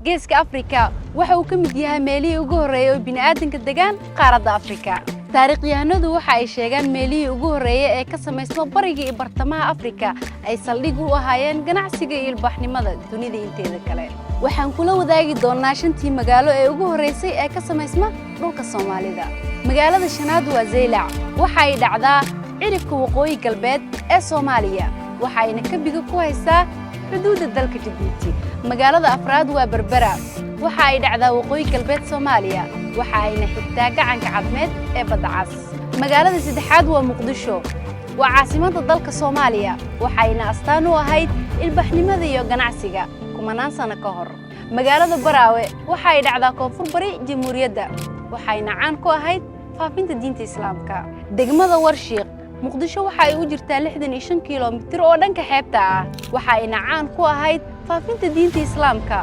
geeska Afrika waxa uu ka mid yahay meelihii ugu horeeyay oo bini'aadamka degaan qaaradda Afrika. taariikhyahanadu waxa ay sheegaan meelihii ugu horeeyay ee ka samaysma bariga iyo bartamaha Afrika ay saldhig u ahaayeen ganacsiga iyo ilbaaxnimada dunida inteeda kale. waxaan kula wadaagi doonaa shantii magaalo ee ugu horeysay ee ka samaysma dhulka Soomaalida. magaalada shanaad waa Zeylac, waxa ay dhacdaa cirifka waqooyi galbeed ee Soomaaliya, waxa ayna ka biga ku haysaa xuduudda dalka Djibouti. magaalada afraad waa Berbera, waxa ay dhacdaa waqooyi galbeed Soomaaliya, waxa ayna xigtaa gacanka cadmeed ee Badda Cas. magaalada saddexaad waa Muqdisho, waa caasimadda dalka Soomaaliya, waxa ayna astaan u ahayd ilbaaxnimada iyo ganacsiga kumanaan sano ka hor. magaalada Baraawe waxa ay dhacdaa koonfur bari Jamhuuriyadda, waxa ayna caan ku ahayd faafinta diinta Islaamka. degmada Warshiiq Muqdisho waxa ay u jirtaa 65 kiiloomitir oo dhanka xeebta ah, waxa ayna caan ku ahayd faafinta diinta Islaamka.